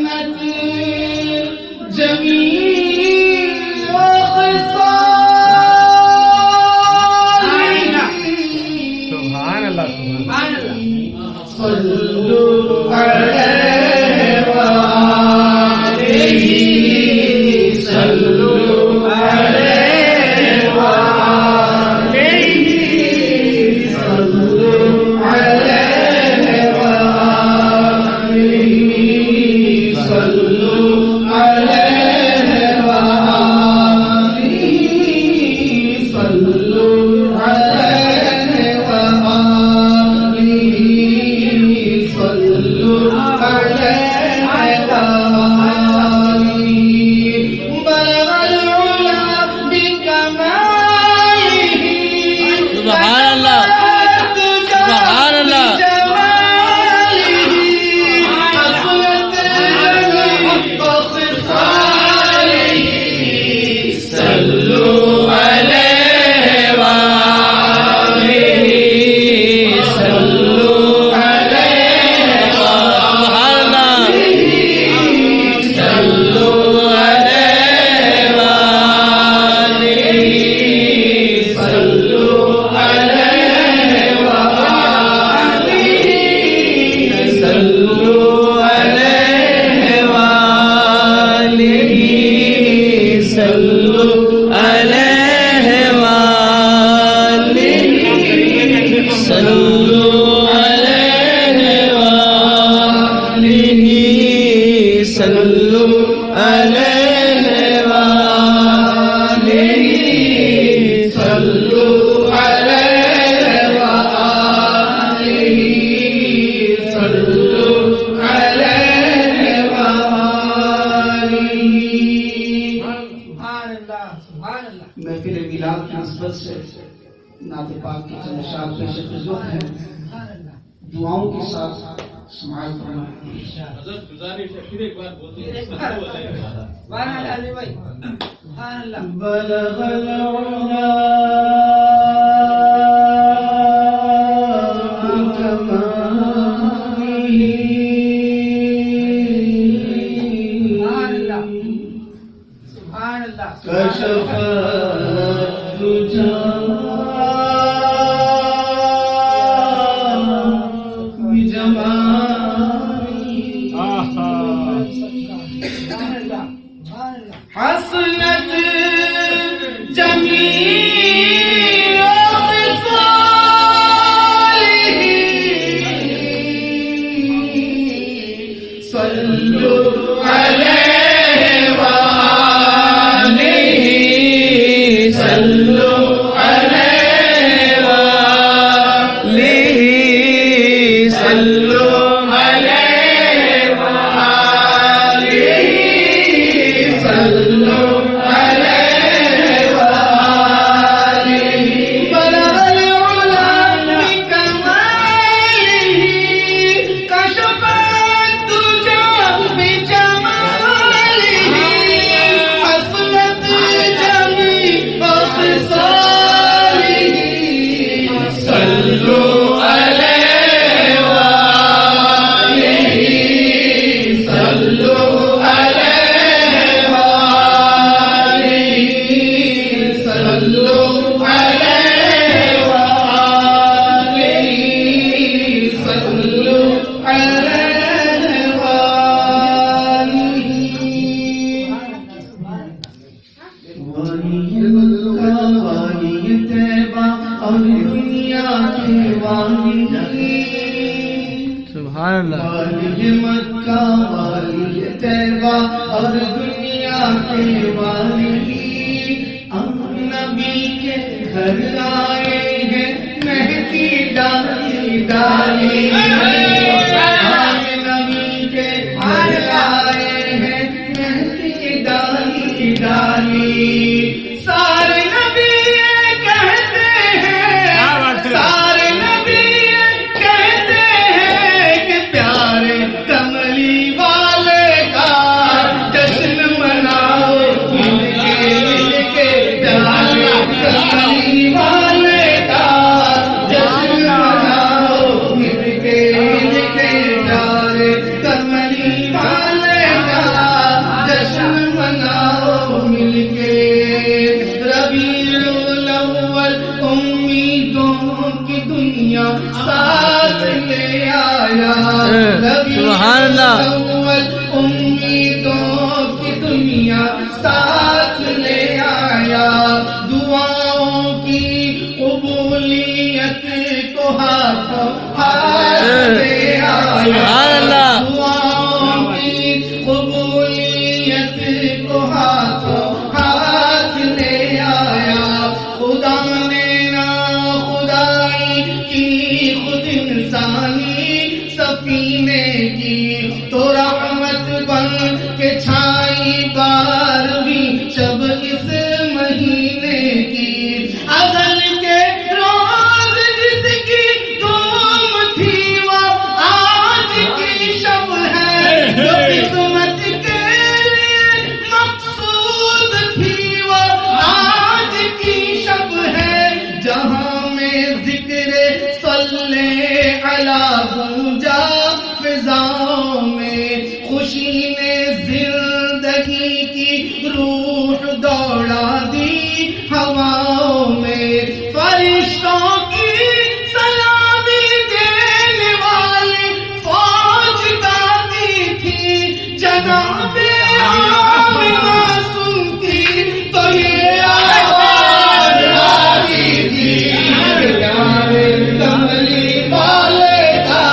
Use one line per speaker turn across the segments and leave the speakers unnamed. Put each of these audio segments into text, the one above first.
حسنت جميع خصاله
سبحان اللہ سبحان اللہ
صلوا عليه وآله صلوا عليه وآله صلوا عليه وآله صلوا عليه وآله صلوا عليه وآله صلوا عليه وآله بلغ العلا بكماله
سبحان اللہ سبحان اللہ
جماله حصلت جميع خصاله صلوا عليه وآله صلوا عليه
سبحان اللہ
صلوا عليه وآله صلوا عليه وآله صلوا عليه وآله صلوا عليه وآله صلوا عليه وآله صلوا عليه وآله صلوا عليه وآله صلوا عليه وآله محفل میلاد کی نسبت سے نعت پاک کی چند اشعار پیش خدمت ہیں دعاؤں کے ساتھ سماعت فرمائیں
حضرت گزارش ہے پھر ایک بار بولتے ہیں
بلغ العلا بكماله كشف الدجى بجماله حسنت جميع خصاله صلوا عليه وآله صلوا عليه وآله صلوا عليه وآله صلوا عليه وآله بلغ العلا بكماله كشف الدجى بجماله حصلت جميع خصاله صلوا عليه وآله صلوا عليه وآله صلوا عليه وآله صلوا عليه وآله والی طیبہ اور دنیا کے والی
سبحان اللہ
والی مکہ والی طیبہ اور دنیا کے والی ہم نبی کے گھر آئے ہیں مہدی ڈالی ڈالی ہم نبی کے گھر آئے ہیں مہدی ڈالی ڈالی سارے نبی کہتے ہیں سارے نبی کہتے ہیں کہ پیارے کملی والے کا جشن مناؤ مل کے پیارے کملی والے کا جشن مناؤ مل کے پیارے کملی والے
سبحان اللہ
امیدوں کی دنیا ساتھ لے آیا، دعاؤں کی قبولیت کو ہاتھوں ہاتھ لے آیا،
سبحان اللہ
دعاؤں کی قبولیت کو ہاتھوں ہاتھ لے آیا، خدا نے نا خدائی کی خود انسانی سفینے کی، تو رحمت بن کے چھائی 12ویں شب اس مہینے کی، ازل کے روز جس کی دھوم تھی وہ آج کی شب ہے، جو قسمت کے لیے مقصود تھی وہ آج کی شب ہے، جہاں میں ذکر صلی علی گونجا فضاؤں میں، خوشی نے زندگی کی روح دوڑا دی ہواؤں میں، فرشتوں کی سلامی دینے والی فوج گاتی تھی، جناب آمنہ سنتی تو یہ آواز آتی تھی، پیارے کملی والے کا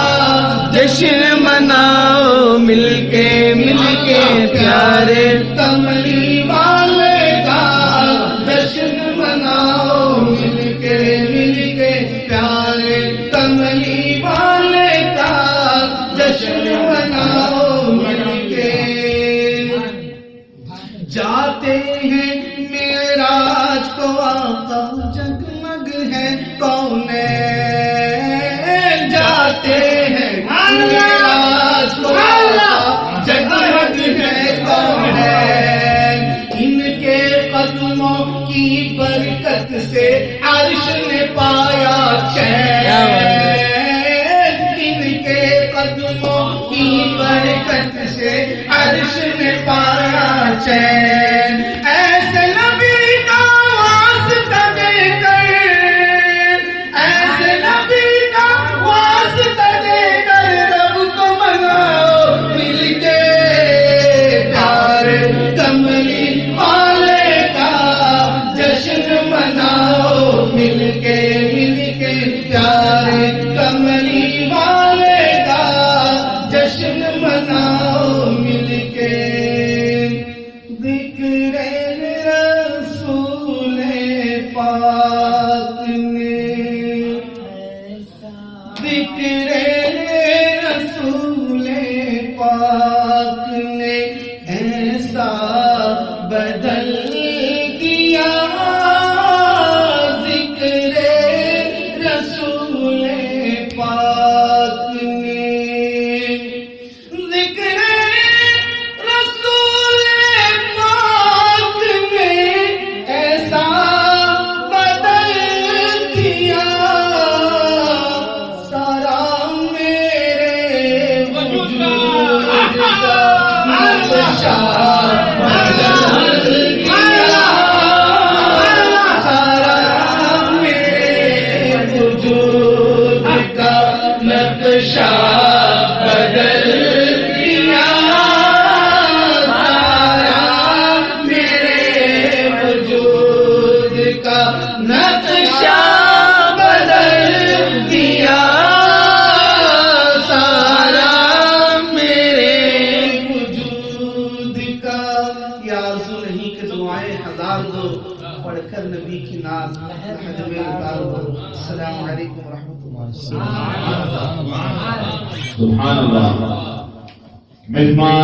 جشن مناؤ مل کے پیارے
کملی والے کا جشن مناؤ مل کے پیارے کملی والے کا جشن مناؤ مل کے، جاتے ہیں معراج کو آقا جگمگ ہے کونین، جاتے ہیں معراج کو آقا جگمگ ہے کونین، ان کے قدموں کی برکت سے عرش نے پایا چین، ان کے قدموں کی برکت سے عرش نے پایا چین، ایسے نبی کا واسطہ دے کر، ایسے نبی کا واسطہ دے کر رب کو مناؤ مل کے، پیارے کملی والے کا جشن مناؤ مل کے پیارے کملی والے کا جشن مناؤ مل کے، ذکر رسول پاک نے، ذکر رسول پاک نے ایسا بدل دیا، ذکر رسول پاک نے، ذکر رسول پاک نے ایسا بدل دیا، سارا میرے وجود کا نقشہ بدل دیا، سارا میرے وجود کا نقشہ بدل دیا، سارا میرے وجود کا نقشہ بدل دیا، سارا میرے وجود کا، یا آرزو نہیں کہ دعائیں ہزار دو، پڑھ کر نبی کی ناز حج میں اتار دو۔ السلام علیکم ورحمۃ اللہ۔
سبحان اللہ۔ مہمان